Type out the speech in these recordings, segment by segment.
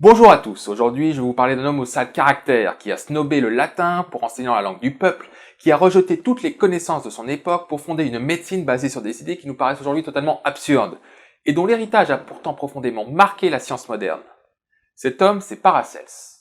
Bonjour à tous, aujourd'hui je vais vous parler d'un homme au sale caractère qui a snobé le latin pour enseigner la langue du peuple, qui a rejeté toutes les connaissances de son époque pour fonder une médecine basée sur des idées qui nous paraissent aujourd'hui totalement absurdes, et dont l'héritage a pourtant profondément marqué la science moderne. Cet homme, c'est Paracelse.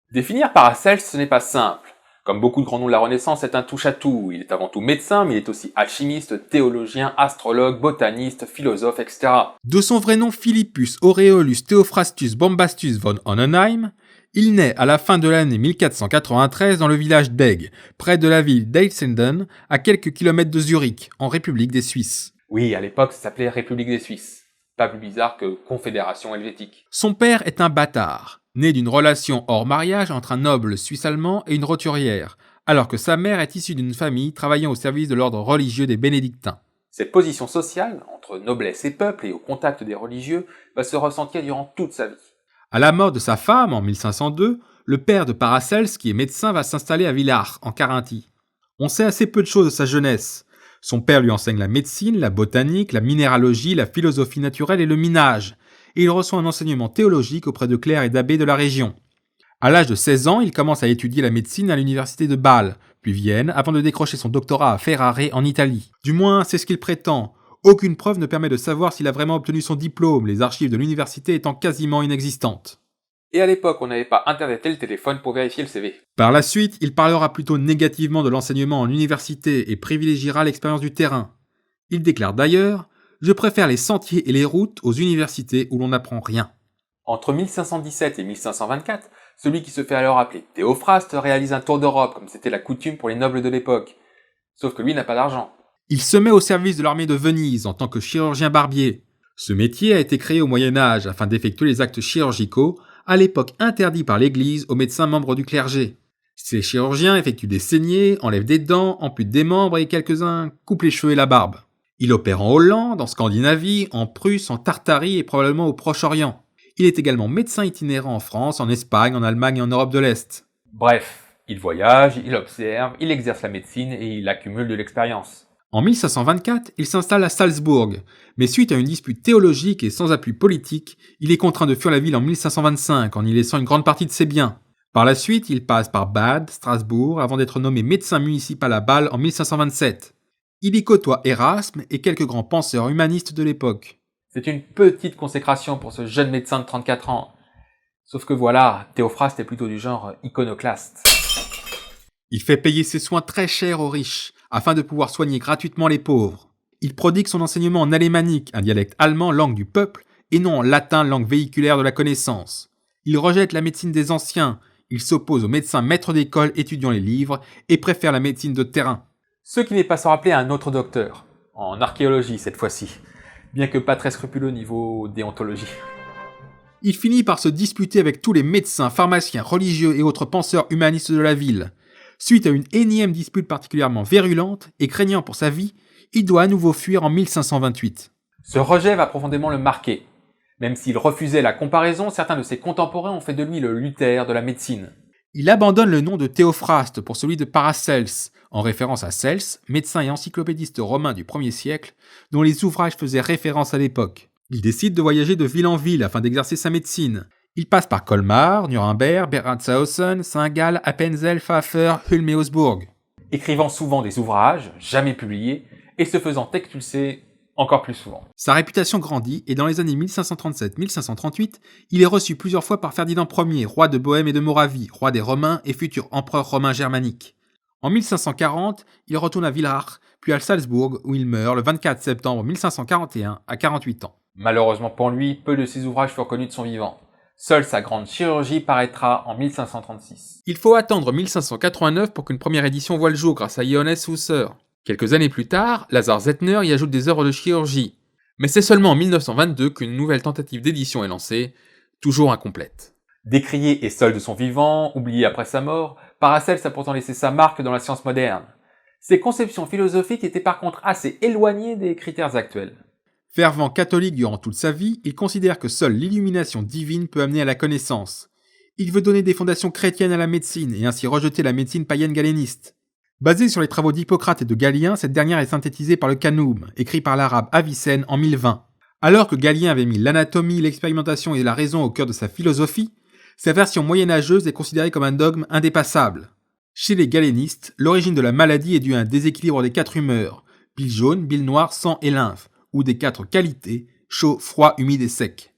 Définir Paracelse, ce n'est pas simple. Comme beaucoup de grands noms de la Renaissance, c'est un touche-à-tout. Il est avant tout médecin, mais il est aussi alchimiste, théologien, astrologue, botaniste, philosophe, etc. De son vrai nom Philippus Aureolus Theophrastus Bombastus von Hohenheim, il naît à la fin de l'année 1493 dans le village d'Egg, près de la ville d'Einsiedeln, à quelques kilomètres de Zurich, en République des Suisses. Oui, à l'époque, ça s'appelait République des Suisses. Pas plus bizarre que Confédération helvétique. Son père est un bâtard, né d'une relation hors mariage entre un noble suisse-allemand et une roturière, alors que sa mère est issue d'une famille travaillant au service de l'ordre religieux des bénédictins. Cette position sociale, entre noblesse et peuple et au contact des religieux, va se ressentir durant toute sa vie. À la mort de sa femme, en 1502, le père de Paracelse, qui est médecin, va s'installer à Villars, en Carinthie. On sait assez peu de choses de sa jeunesse. Son père lui enseigne la médecine, la botanique, la minéralogie, la philosophie naturelle et le minage, et il reçoit un enseignement théologique auprès de clercs et d'abbés de la région. À l'âge de 16 ans, il commence à étudier la médecine à l'université de Bâle, puis Vienne, avant de décrocher son doctorat à Ferrare en Italie. Du moins, c'est ce qu'il prétend. Aucune preuve ne permet de savoir s'il a vraiment obtenu son diplôme, les archives de l'université étant quasiment inexistantes. Et à l'époque, on n'avait pas internet et le téléphone pour vérifier le CV. Par la suite, il parlera plutôt négativement de l'enseignement en université et privilégiera l'expérience du terrain. Il déclare d'ailleurs « Je préfère les sentiers et les routes aux universités où l'on n'apprend rien ». Entre 1517 et 1524, celui qui se fait alors appeler Théophraste réalise un tour d'Europe comme c'était la coutume pour les nobles de l'époque. Sauf que lui n'a pas d'argent. Il se met au service de l'armée de Venise en tant que chirurgien barbier. Ce métier a été créé au Moyen-Âge afin d'effectuer les actes chirurgicaux, à l'époque interdits par l'Église aux médecins membres du clergé. Ces chirurgiens effectuent des saignées, enlèvent des dents, amputent des membres et quelques-uns coupent les cheveux et la barbe. Il opère en Hollande, en Scandinavie, en Prusse, en Tartarie et probablement au Proche-Orient. Il est également médecin itinérant en France, en Espagne, en Allemagne et en Europe de l'Est. Bref, il voyage, il observe, il exerce la médecine et il accumule de l'expérience. En 1524, il s'installe à Salzbourg, mais suite à une dispute théologique et sans appui politique, il est contraint de fuir la ville en 1525 en y laissant une grande partie de ses biens. Par la suite, il passe par Bade, Strasbourg, avant d'être nommé médecin municipal à Bâle en 1527. Il y côtoie Erasme et quelques grands penseurs humanistes de l'époque. C'est une petite consécration pour ce jeune médecin de 34 ans. Sauf que voilà, Théophraste est plutôt du genre iconoclaste. Il fait payer ses soins très chers aux riches, afin de pouvoir soigner gratuitement les pauvres. Il prodigue son enseignement en alémanique, un dialecte allemand langue du peuple, et non en latin langue véhiculaire de la connaissance. Il rejette la médecine des anciens, il s'oppose aux médecins maîtres d'école étudiant les livres, et préfère la médecine de terrain. Ce qui n'est pas sans rappeler un autre docteur, en archéologie cette fois-ci, bien que pas très scrupuleux niveau déontologie. Il finit par se disputer avec tous les médecins, pharmaciens, religieux et autres penseurs humanistes de la ville. Suite à une énième dispute particulièrement virulente et craignant pour sa vie, il doit à nouveau fuir en 1528. Ce rejet va profondément le marquer. Même s'il refusait la comparaison, certains de ses contemporains ont fait de lui le Luther de la médecine. Il abandonne le nom de Théophraste pour celui de Paracelse, en référence à Cels, médecin et encyclopédiste romain du 1er siècle, dont les ouvrages faisaient référence à l'époque. Il décide de voyager de ville en ville afin d'exercer sa médecine. Il passe par Colmar, Nuremberg, Berchtesgaden, Saint-Gall, Appenzell, Pfaffer, Ulm et Augsbourg. Écrivant souvent des ouvrages, jamais publiés, et se faisant expulser encore plus souvent. Sa réputation grandit et dans les années 1537-1538, il est reçu plusieurs fois par Ferdinand Ier, roi de Bohême et de Moravie, roi des Romains et futur empereur romain germanique. En 1540, il retourne à Villars, puis à Salzbourg, où il meurt le 24 septembre 1541 à 48 ans. Malheureusement pour lui, peu de ses ouvrages furent connus de son vivant. Seule sa grande chirurgie paraîtra en 1536. Il faut attendre 1589 pour qu'une première édition voie le jour grâce à Johannes Husser. Quelques années plus tard, Lazar Zettner y ajoute des œuvres de chirurgie. Mais c'est seulement en 1922 qu'une nouvelle tentative d'édition est lancée, toujours incomplète. Décrié et seul de son vivant, oublié après sa mort, Paracelse a pourtant laissé sa marque dans la science moderne. Ses conceptions philosophiques étaient par contre assez éloignées des critères actuels. Fervent catholique durant toute sa vie, il considère que seule l'illumination divine peut amener à la connaissance. Il veut donner des fondations chrétiennes à la médecine et ainsi rejeter la médecine païenne galéniste. Basée sur les travaux d'Hippocrate et de Galien, cette dernière est synthétisée par le Qanûm, écrit par l'arabe Avicenne en 1020. Alors que Galien avait mis l'anatomie, l'expérimentation et la raison au cœur de sa philosophie, sa version moyenâgeuse est considérée comme un dogme indépassable. Chez les galénistes, l'origine de la maladie est due à un déséquilibre des 4 humeurs, bile jaune, bile noire, sang et lymphe, ou des 4 qualités, chaud, froid, humide et sec.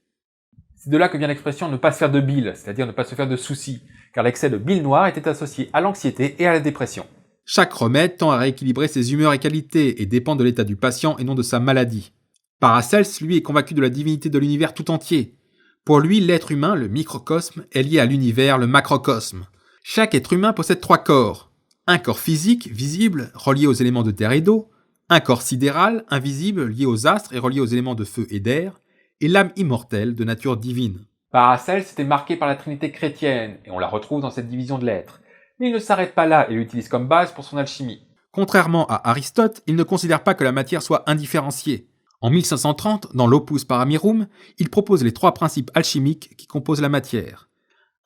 C'est de là que vient l'expression ne pas se faire de bile, c'est-à-dire ne pas se faire de soucis, car l'excès de bile noire était associé à l'anxiété et à la dépression. Chaque remède tend à rééquilibrer ses humeurs et qualités et dépend de l'état du patient et non de sa maladie. Paracels, lui, est convaincu de la divinité de l'univers tout entier. Pour lui, l'être humain, le microcosme, est lié à l'univers, le macrocosme. Chaque être humain possède 3 corps. Un corps physique, visible, relié aux éléments de terre et d'eau. Un corps sidéral, invisible, lié aux astres et relié aux éléments de feu et d'air. Et l'âme immortelle, de nature divine. Paracels était marqué par la Trinité chrétienne, et on la retrouve dans cette division de l'être. Mais il ne s'arrête pas là et l'utilise comme base pour son alchimie. Contrairement à Aristote, il ne considère pas que la matière soit indifférenciée. En 1530, dans l'Opus Paramirum, il propose les 3 principes alchimiques qui composent la matière.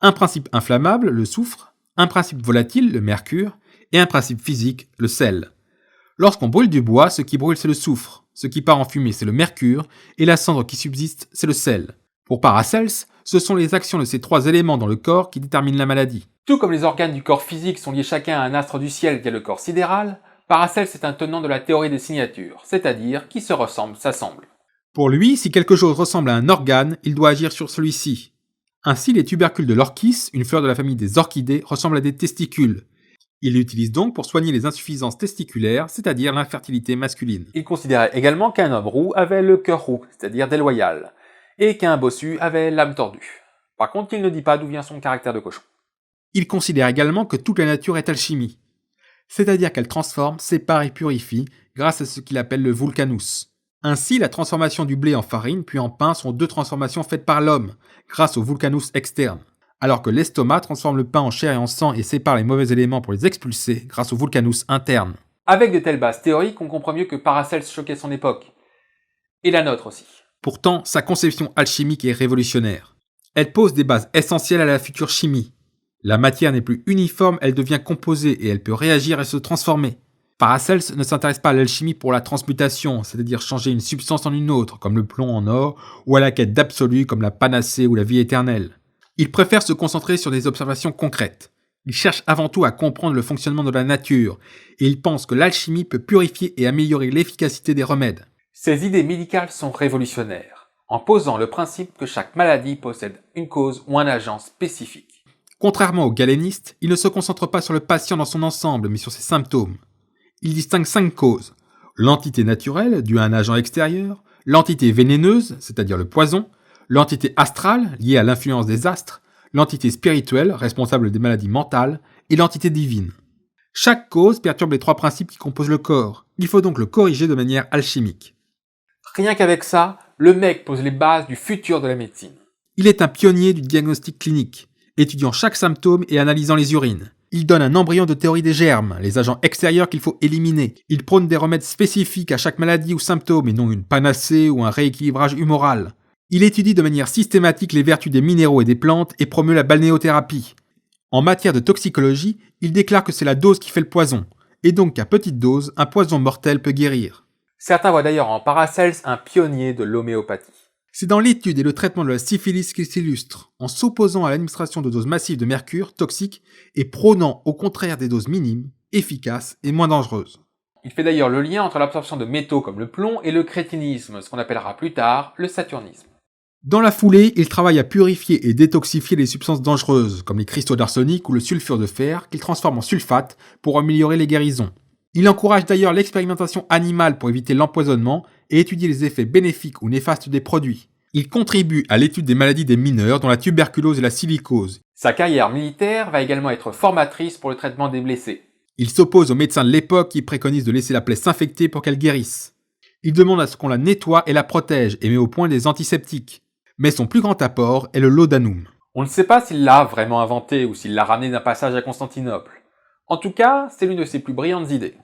Un principe inflammable, le soufre, un principe volatile, le mercure, et un principe physique, le sel. Lorsqu'on brûle du bois, ce qui brûle c'est le soufre, ce qui part en fumée c'est le mercure, et la cendre qui subsiste c'est le sel. Pour Paracels, ce sont les actions de ces 3 éléments dans le corps qui déterminent la maladie. Tout comme les organes du corps physique sont liés chacun à un astre du ciel via le corps sidéral, Paracels est un tenant de la théorie des signatures, c'est-à-dire qui se ressemble s'assemble. Pour lui, si quelque chose ressemble à un organe, il doit agir sur celui-ci. Ainsi, les tubercules de l'orchis, une fleur de la famille des orchidées, ressemblent à des testicules. Il l'utilise donc pour soigner les insuffisances testiculaires, c'est-à-dire l'infertilité masculine. Il considérait également qu'un homme roux avait le cœur roux, c'est-à-dire déloyal, et qu'un bossu avait l'âme tordue. Par contre, il ne dit pas d'où vient son caractère de cochon. Il considère également que toute la nature est alchimie, c'est-à-dire qu'elle transforme, sépare et purifie grâce à ce qu'il appelle le vulcanus. Ainsi, la transformation du blé en farine puis en pain sont 2 transformations faites par l'homme, grâce au vulcanus externe, alors que l'estomac transforme le pain en chair et en sang et sépare les mauvais éléments pour les expulser grâce au vulcanus interne. Avec de telles bases théoriques, on comprend mieux que Paracels choquait son époque. Et la nôtre aussi. Pourtant, sa conception alchimique est révolutionnaire. Elle pose des bases essentielles à la future chimie. La matière n'est plus uniforme, elle devient composée et elle peut réagir et se transformer. Paracels ne s'intéresse pas à l'alchimie pour la transmutation, c'est-à-dire changer une substance en une autre, comme le plomb en or, ou à la quête d'absolu comme la panacée ou la vie éternelle. Il préfère se concentrer sur des observations concrètes. Il cherche avant tout à comprendre le fonctionnement de la nature, et il pense que l'alchimie peut purifier et améliorer l'efficacité des remèdes. Ses idées médicales sont révolutionnaires, en posant le principe que chaque maladie possède une cause ou un agent spécifique. Contrairement aux galénistes, il ne se concentre pas sur le patient dans son ensemble, mais sur ses symptômes. Il distingue 5 causes. L'entité naturelle, due à un agent extérieur, l'entité vénéneuse, c'est-à-dire le poison, l'entité astrale, liée à l'influence des astres, l'entité spirituelle, responsable des maladies mentales, et l'entité divine. Chaque cause perturbe les 3 principes qui composent le corps. Il faut donc le corriger de manière alchimique. Rien qu'avec ça, le mec pose les bases du futur de la médecine. Il est un pionnier du diagnostic clinique, étudiant chaque symptôme et analysant les urines. Il donne un embryon de théorie des germes, les agents extérieurs qu'il faut éliminer. Il prône des remèdes spécifiques à chaque maladie ou symptôme et non une panacée ou un rééquilibrage humoral. Il étudie de manière systématique les vertus des minéraux et des plantes et promeut la balnéothérapie. En matière de toxicologie, il déclare que c'est la dose qui fait le poison, et donc qu'à petite dose, un poison mortel peut guérir. Certains voient d'ailleurs en Paracels un pionnier de l'homéopathie. C'est dans l'étude et le traitement de la syphilis qu'il s'illustre, en s'opposant à l'administration de doses massives de mercure, toxiques, et prônant au contraire des doses minimes, efficaces et moins dangereuses. Il fait d'ailleurs le lien entre l'absorption de métaux comme le plomb et le crétinisme, ce qu'on appellera plus tard le saturnisme. Dans la foulée, il travaille à purifier et détoxifier les substances dangereuses, comme les cristaux d'arsenic ou le sulfure de fer, qu'il transforme en sulfate pour améliorer les guérisons. Il encourage d'ailleurs l'expérimentation animale pour éviter l'empoisonnement et étudier les effets bénéfiques ou néfastes des produits. Il contribue à l'étude des maladies des mineurs, dont la tuberculose et la silicose. Sa carrière militaire va également être formatrice pour le traitement des blessés. Il s'oppose aux médecins de l'époque qui préconisent de laisser la plaie s'infecter pour qu'elle guérisse. Il demande à ce qu'on la nettoie et la protège et met au point des antiseptiques. Mais son plus grand apport est le laudanum. On ne sait pas s'il l'a vraiment inventé ou s'il l'a ramené d'un passage à Constantinople. En tout cas, c'est l'une de ses plus brillantes idées.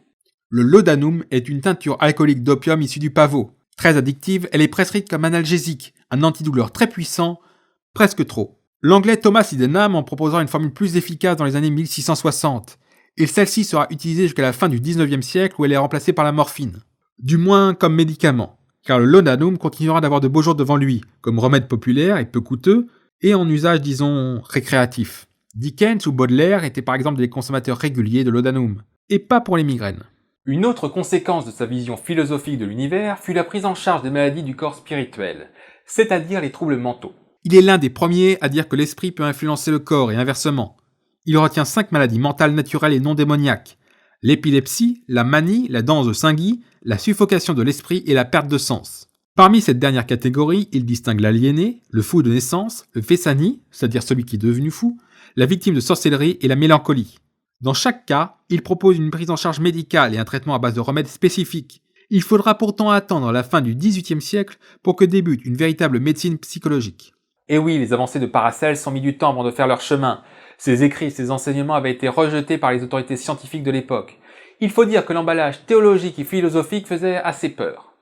Le laudanum est une teinture alcoolique d'opium issue du pavot. Très addictive, elle est prescrite comme analgésique, un antidouleur très puissant, presque trop. L'anglais Thomas Sydenham en proposera une formule plus efficace dans les années 1660, et celle-ci sera utilisée jusqu'à la fin du 19e siècle où elle est remplacée par la morphine. Du moins comme médicament, car le laudanum continuera d'avoir de beaux jours devant lui, comme remède populaire et peu coûteux, et en usage disons récréatif. Dickens ou Baudelaire étaient par exemple des consommateurs réguliers de laudanum, et pas pour les migraines. Une autre conséquence de sa vision philosophique de l'univers fut la prise en charge des maladies du corps spirituel, c'est-à-dire les troubles mentaux. Il est l'un des premiers à dire que l'esprit peut influencer le corps et inversement. Il retient 5 maladies mentales naturelles et non démoniaques. L'épilepsie, la manie, la danse de Saint-Guy, la suffocation de l'esprit et la perte de sens. Parmi cette dernière catégorie, il distingue l'aliéné, le fou de naissance, le fessani, c'est-à-dire celui qui est devenu fou, la victime de sorcellerie et la mélancolie. Dans chaque cas, il propose une prise en charge médicale et un traitement à base de remèdes spécifiques. Il faudra pourtant attendre la fin du XVIIIe siècle pour que débute une véritable médecine psychologique. Et oui, les avancées de Paracelse ont mis du temps avant de faire leur chemin. Ses écrits et ses enseignements avaient été rejetés par les autorités scientifiques de l'époque. Il faut dire que l'emballage théologique et philosophique faisait assez peur.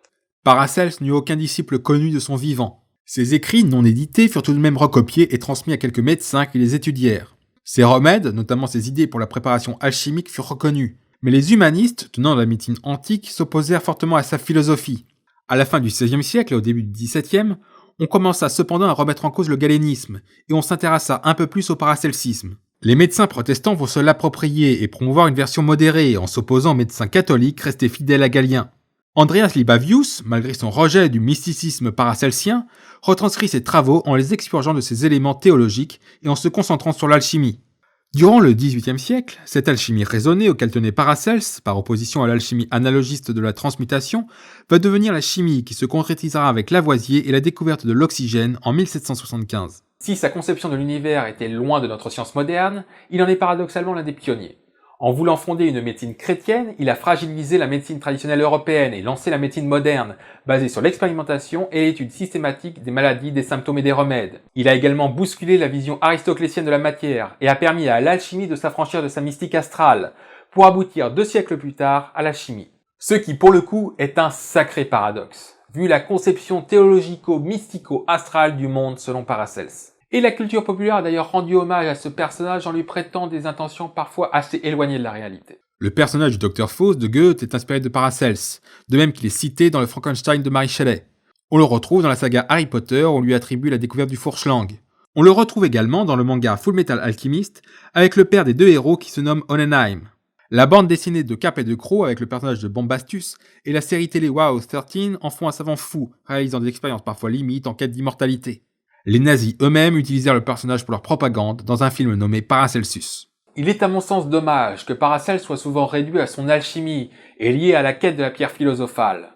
Paracelse n'eut aucun disciple connu de son vivant. Ses écrits non édités furent tout de même recopiés et transmis à quelques médecins qui les étudièrent. Ses remèdes, notamment ses idées pour la préparation alchimique, furent reconnus. Mais les humanistes, tenant de la médecine antique, s'opposèrent fortement à sa philosophie. À la fin du XVIe siècle et au début du XVIIe, on commença cependant à remettre en cause le galénisme, et on s'intéressa un peu plus au paracelsisme. Les médecins protestants vont se l'approprier et promouvoir une version modérée en s'opposant aux médecins catholiques restés fidèles à Galien. Andreas Libavius, malgré son rejet du mysticisme paracelsien, retranscrit ses travaux en les expurgeant de ses éléments théologiques et en se concentrant sur l'alchimie. Durant le XVIIIe siècle, cette alchimie raisonnée auquel tenait Paracels, par opposition à l'alchimie analogiste de la transmutation, va devenir la chimie qui se concrétisera avec Lavoisier et la découverte de l'oxygène en 1775. Si sa conception de l'univers était loin de notre science moderne, il en est paradoxalement l'un des pionniers. En voulant fonder une médecine chrétienne, il a fragilisé la médecine traditionnelle européenne et lancé la médecine moderne, basée sur l'expérimentation et l'étude systématique des maladies, des symptômes et des remèdes. Il a également bousculé la vision aristoclétienne de la matière et a permis à l'alchimie de s'affranchir de sa mystique astrale, pour aboutir 2 siècles plus tard à la chimie. Ce qui, pour le coup, est un sacré paradoxe, vu la conception théologico-mystico-astrale du monde selon Paracels. Et la culture populaire a d'ailleurs rendu hommage à ce personnage en lui prêtant des intentions parfois assez éloignées de la réalité. Le personnage du Dr Faust de Goethe est inspiré de Paracels, de même qu'il est cité dans le Frankenstein de Mary Shelley. On le retrouve dans la saga Harry Potter où on lui attribue la découverte du Fourchlang. On le retrouve également dans le manga Fullmetal Alchemist avec le père des 2 héros qui se nomme Hohenheim. La bande dessinée de Cap et de Croc avec le personnage de Bombastus et la série télé Wow 13 en font un savant fou, réalisant des expériences parfois limites en quête d'immortalité. Les nazis eux-mêmes utilisèrent le personnage pour leur propagande dans un film nommé Paracelsus. Il est à mon sens dommage que Paracels soit souvent réduit à son alchimie et lié à la quête de la pierre philosophale.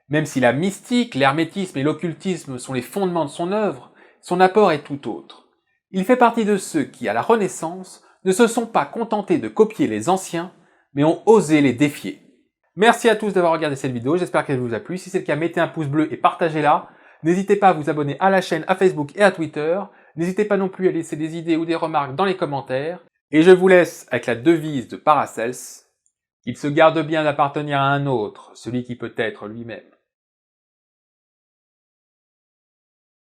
Même si la mystique, l'hermétisme et l'occultisme sont les fondements de son œuvre, son apport est tout autre. Il fait partie de ceux qui, à la Renaissance, ne se sont pas contentés de copier les anciens, mais ont osé les défier. Merci à tous d'avoir regardé cette vidéo, j'espère qu'elle vous a plu. Si c'est le cas, mettez un pouce bleu et partagez-la. N'hésitez pas à vous abonner à la chaîne, à Facebook et à Twitter. N'hésitez pas non plus à laisser des idées ou des remarques dans les commentaires. Et je vous laisse avec la devise de Paracels, qu'il se garde bien d'appartenir à un autre, celui qui peut être lui-même.